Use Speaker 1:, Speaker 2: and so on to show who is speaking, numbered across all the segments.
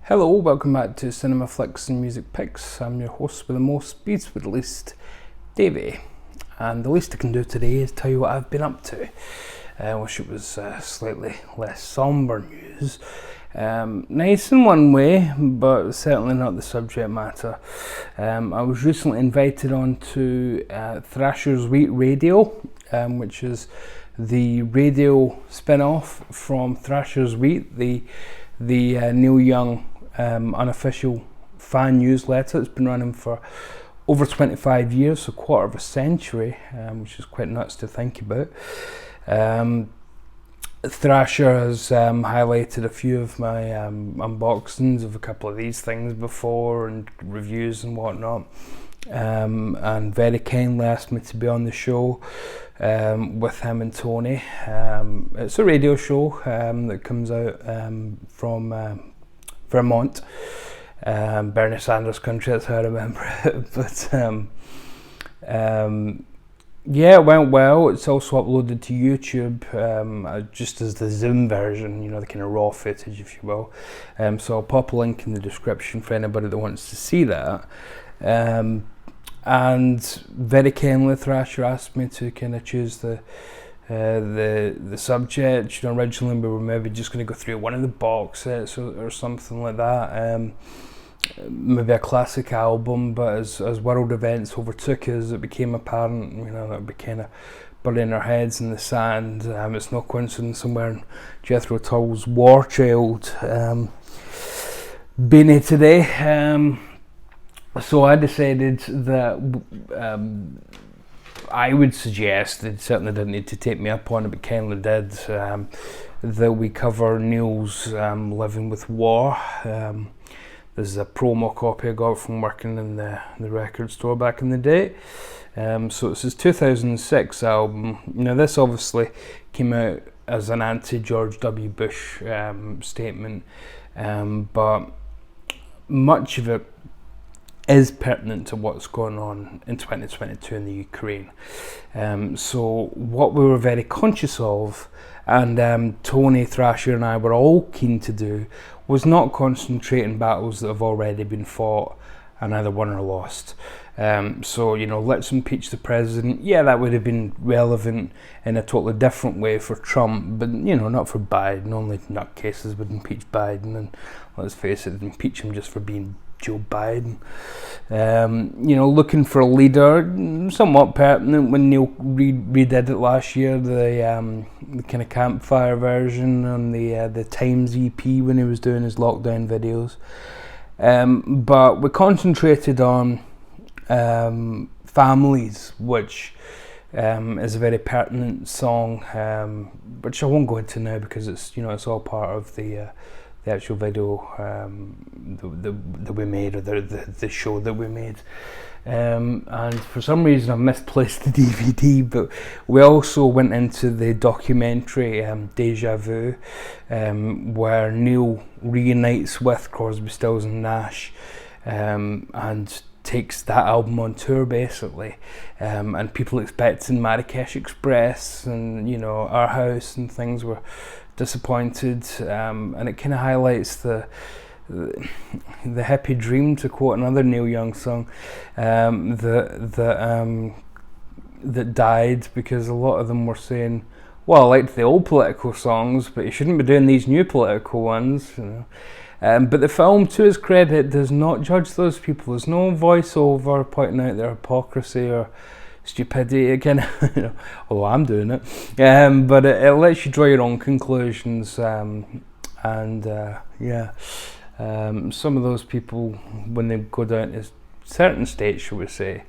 Speaker 1: Hello, welcome back to Cinema Flicks and Music Picks. I'm your host with the most, speeds with the least, Davey. And the least I can do today is tell you what I've been up to. I wish it was slightly less sombre news. Nice in one way, but certainly not the subject matter. I was recently invited on to Thrashers Wheat Radio, which is the radio spin-off from Thrashers Wheat, the Neil Young unofficial fan newsletter. It's been running for over 25 years, so quarter of a century, which is quite nuts to think about. Thrasher has highlighted a few of my unboxings of a couple of these things before, and reviews and whatnot, and very kindly asked me to be on the show with him and Tony. It's a radio show that comes out from Vermont, Bernie Sanders country, that's how I remember it. But yeah, it went well. It's also uploaded to YouTube, just as the Zoom version, you know, the kind of raw footage, if you will. So I'll pop a link in the description for anybody that wants to see that. And very kindly, Thrasher asked me to kind of choose the subject. You know, originally we were maybe just going to go through one of the box sets or something like that. Maybe a classic album, but as world events overtook us, it became apparent, you know, that we'd be kind of burying our heads in the sand. It's no coincidence I'm wearing Jethro Tull's War Child beanie today. So I decided that I would suggest, they certainly didn't need to take me up on it, but kindly did, that we cover Neil's Living with War. This is a promo copy I got from working in the record store back in the day. So it's his 2006 album. Now this obviously came out as an anti-George W. Bush statement, but much of it is pertinent to what's going on in 2022 in the Ukraine. So what we were very conscious of, and Tony, Thrasher and I were all keen to do, was not concentrate in battles that have already been fought and either won or lost. So, you know, let's impeach the president. Yeah, that would have been relevant in a totally different way for Trump, but, you know, not for Biden. Only nutcases would impeach Biden, and let's face it, impeach him just for being Joe Biden. You know, looking for a leader, somewhat pertinent when Neil redid it last year, the kind of campfire version on the Times EP when he was doing his lockdown videos. But we concentrated on Families, which is a very pertinent song, which I won't go into now because it's, you know, it's all part of the actual video that we made, or the show that we made. And for some reason I've misplaced the DVD, but we also went into the documentary Deja Vu, where Neil reunites with Crosby, Stills and Nash, and takes that album on tour basically, and people expecting Marrakesh Express and, you know, Our House and things were disappointed, and it kind of highlights the happy dream, to quote another Neil Young song, that died, because a lot of them were saying, well, I liked the old political songs, but you shouldn't be doing these new political ones, you know. But the film, to its credit, does not judge those people. There's no voiceover pointing out their hypocrisy or stupidity again, you know, although I'm doing it, but it lets you draw your own conclusions, and yeah, some of those people, when they go down to certain states, shall we say,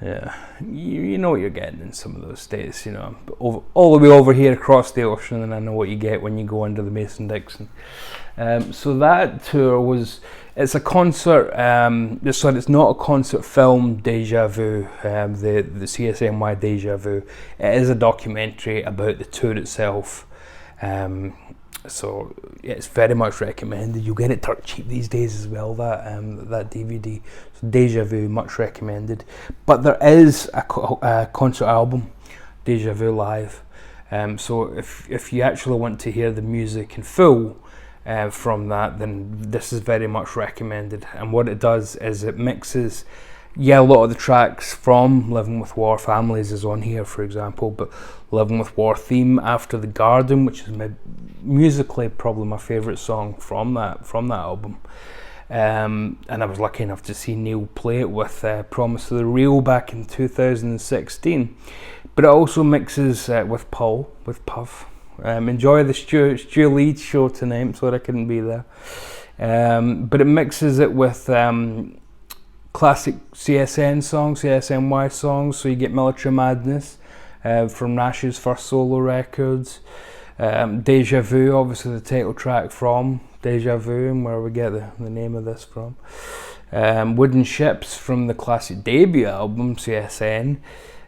Speaker 1: yeah, you know what you're getting in some of those states, you know, all the way over here across the ocean, and I know what you get when you go under the Mason-Dixon. So that tour was, it's a concert, it's not a concert film, Deja Vu, the CSNY Deja Vu. It is a documentary about the tour itself. So yeah, it's very much recommended. You'll get it dirt cheap these days as well, that DVD. So Deja Vu, much recommended. But there is a concert album, Deja Vu Live. So if you actually want to hear the music in full, from that, then this is very much recommended. And what it does is it mixes, a lot of the tracks from Living with War, Families is on here for example, but Living with War theme, After the Garden, which is musically probably my favourite song from that album. And I was lucky enough to see Neil play it with Promise of the Real back in 2016. But it also mixes with Paul, with Puff. Enjoy the Stu Leeds show tonight, I'm sorry I couldn't be there. But it mixes it with classic CSN songs, CSNY songs, so you get Military Madness from Nash's first solo records. Deja Vu, obviously the title track from Deja Vu, and where we get the name of this from. Wooden Ships from the classic debut album, CSN.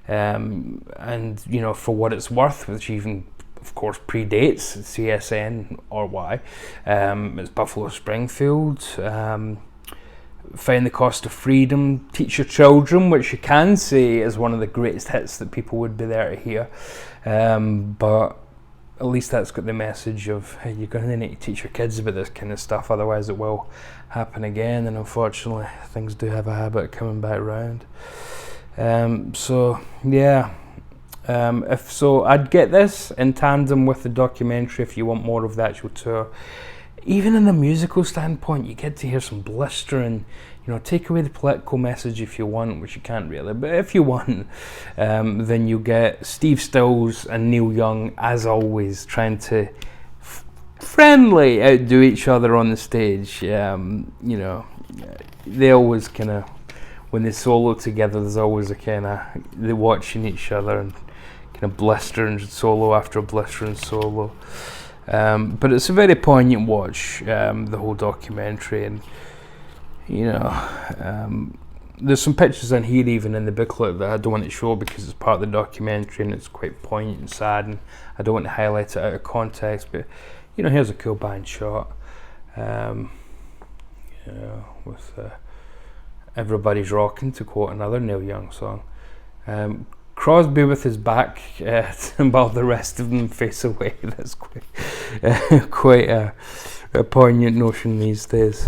Speaker 1: And, For What It's Worth, which even, of course, predates CSN or Y. It's Buffalo Springfield. Find the Cost of Freedom, Teach Your Children, which you can say is one of the greatest hits that people would be there to hear. But at least that's got the message of, hey, you're going to need to teach your kids about this kind of stuff, otherwise it will happen again, and unfortunately things do have a habit of coming back round. If so, I'd get this in tandem with the documentary if you want more of the actual tour. Even in a musical standpoint, you get to hear some blistering, take away the political message if you want, which you can't really, but if you want, then you get Steve Stills and Neil Young, as always, trying to friendly outdo each other on the stage. They always kind of, when they solo together, there's always a kind of, they're watching each other and kind of blistering solo after blistering solo. But it's a very poignant watch, the whole documentary, and there's some pictures in here even in the booklet that I don't want to show because it's part of the documentary and it's quite poignant and sad, and I don't want to highlight it out of context, but here's a cool band shot, with Everybody's Rocking, to quote another Neil Young song. Crosby with his back while the rest of them face away. That's quite a poignant notion these days.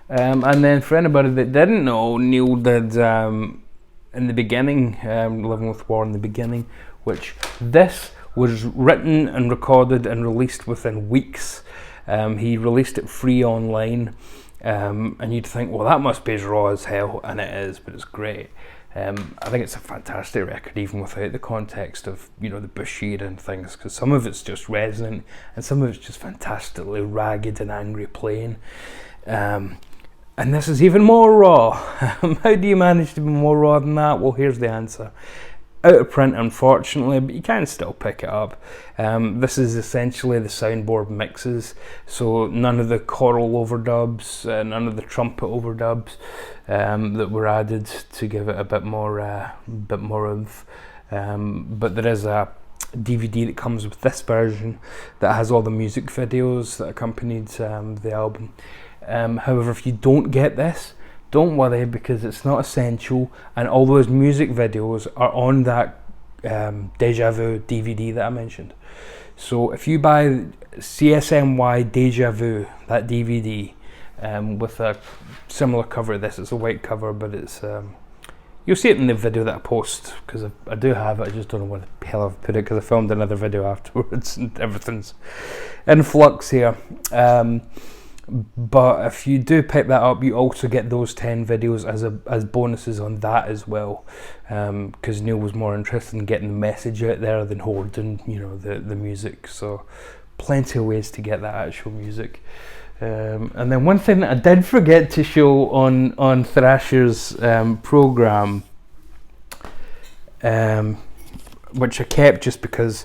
Speaker 1: And then for anybody that didn't know, Neil did in the beginning, Living with War in the beginning, which this was written and recorded and released within weeks. He released it free online, and you'd think, well, that must be as raw as hell, and it is, but it's great. I think it's a fantastic record, even without the context of the Bush era and things, because some of it's just resonant and some of it's just fantastically ragged and angry playing. And this is even more raw. How do you manage to be more raw than that? Well, here's the answer. Out of print, unfortunately, but you can still pick it up. This is essentially the soundboard mixes, so none of the choral overdubs, none of the trumpet overdubs that were added to give it a bit more oomph. But there is a DVD that comes with this version that has all the music videos that accompanied the album. However, if you don't get this, don't worry, because it's not essential, and all those music videos are on that Deja Vu DVD that I mentioned. So if you buy CSNY Deja Vu, that DVD, with a similar cover to this, it's a white cover, but it's you'll see it in the video that I post, because I do have it, I just don't know where the hell I've put it, because I filmed another video afterwards and everything's in flux here. But if you do pick that up, you also get those 10 videos as bonuses on that as well, because Neil was more interested in getting the message out there than hoarding the music. So plenty of ways to get that actual music. And then one thing that I did forget to show on Thrasher's program, which I kept just because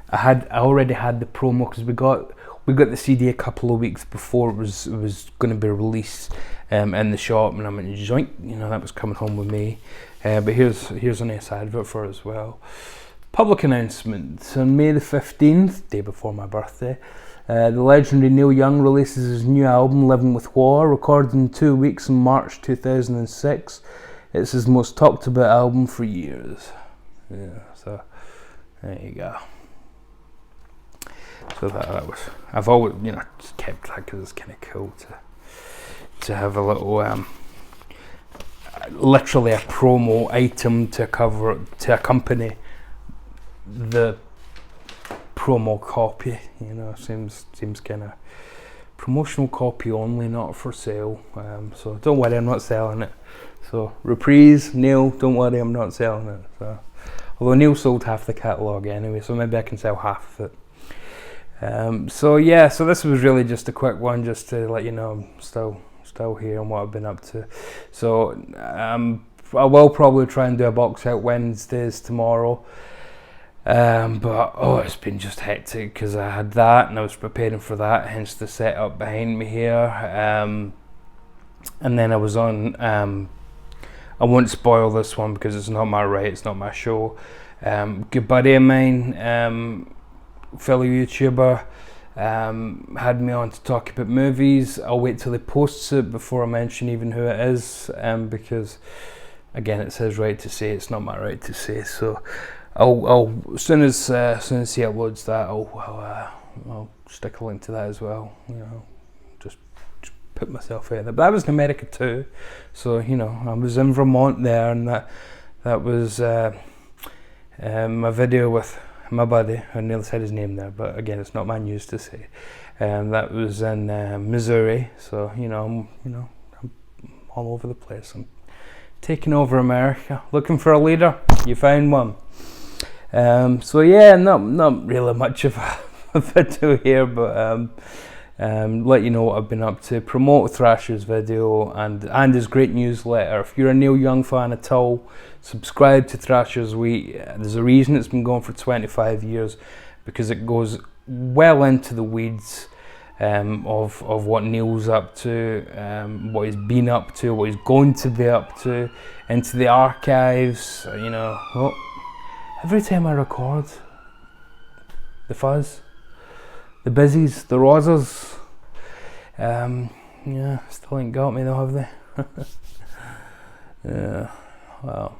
Speaker 1: I already had the promo, because we got the CD a couple of weeks before it was going to be released in the shop, and I went, joink, that was coming home with me. But here's a nice advert for it as well. Public announcement. On May the 15th, day before my birthday, the legendary Neil Young releases his new album, Living with War, recorded in 2 weeks in March 2006. It's his most talked about album for years. Yeah, so there you go. So that was, I've always, you know, just kept that because it's kind of cool to have a little, literally a promo item to accompany the promo copy. You know, seems kind of promotional copy only, not for sale. So don't worry, I'm not selling it. So Reprise, Neil, don't worry, I'm not selling it. So, although Neil sold half the catalogue anyway, so maybe I can sell half of it. So yeah, so this was really just a quick one, just to let you know I'm still here and what I've been up to. So I will probably try and do a box out Wednesdays tomorrow. But it's been just hectic because I had that and I was preparing for that, hence the setup behind me here. And then I was on, I won't spoil this one because it's not my right, it's not my show. Good buddy of mine, fellow YouTuber, had me on to talk about movies. I'll wait till he posts it before I mention even who it is, because again, it says right to say, it's not my right to say. So I'll as soon as he uploads that, I'll stick a link to that as well. You know, just put myself out there. But that was in America too, so you know, I was in Vermont there, and that was a video with my buddy. I nearly said his name there, but again, it's not my news to say. That was in Missouri, so you know, I'm all over the place. I'm taking over America, looking for a leader. You found one. So yeah, not really much of a video here, but let you know what I've been up to. Promote Thrasher's video and his great newsletter. If you're a Neil Young fan at all, subscribe to Thrasher's Week. There's a reason it's been going for 25 years, because it goes well into the weeds of what Neil's up to, what he's been up to, what he's going to be up to, into the archives, you know. Oh, every time I record, the fuzz, the busies, the rosers, yeah, still ain't got me though, have they? Yeah, well,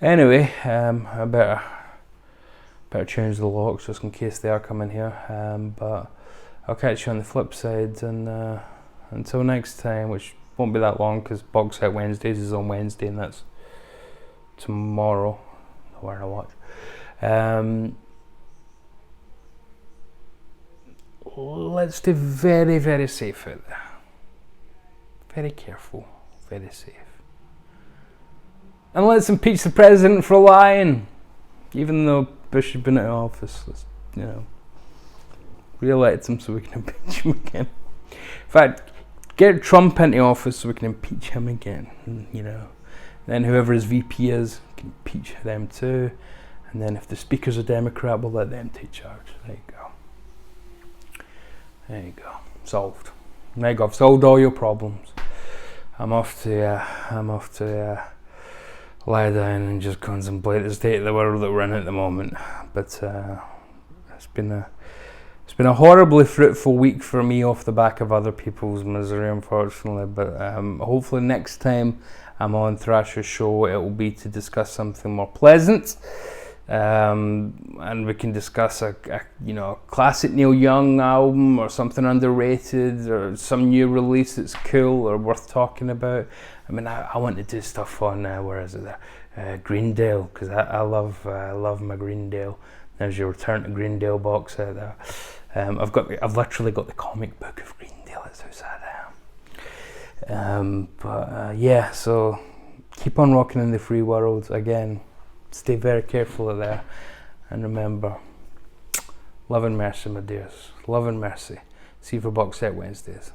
Speaker 1: anyway, I better change the locks just in case they are coming here, but I'll catch you on the flip side, and until next time, which won't be that long because Box Out Wednesdays is on Wednesday, and that's tomorrow. Where I watch. Let's stay very, very safe out there. Very careful, very safe. And let's impeach the president for lying. Even though Bush has been out of office, let's, you know, re-elect him so we can impeach him again. In fact, get Trump into office so we can impeach him again, you know. Then whoever his VP is, we can impeach them too. And then if the speaker's a Democrat, we'll let them take charge. There you go. There you go. Solved. There you go. I've solved all your problems. I'm off to lie down and just contemplate the state of the world that we're in at the moment. But it's been a horribly fruitful week for me off the back of other people's misery, unfortunately. But hopefully next time I'm on Thrasher's show, it will be to discuss something more pleasant. And we can discuss a classic Neil Young album, or something underrated, or some new release that's cool or worth talking about. I mean, I want to do stuff on where is it there? Greendale, because I love my Greendale. There's your Return to Greendale box set there. I've literally got the comic book of Greendale. That's how sad I am. Yeah, so keep on rocking in the free world. Again, stay very careful out there, and remember, love and mercy, my dears. Love and mercy. See you for Box Set Wednesdays.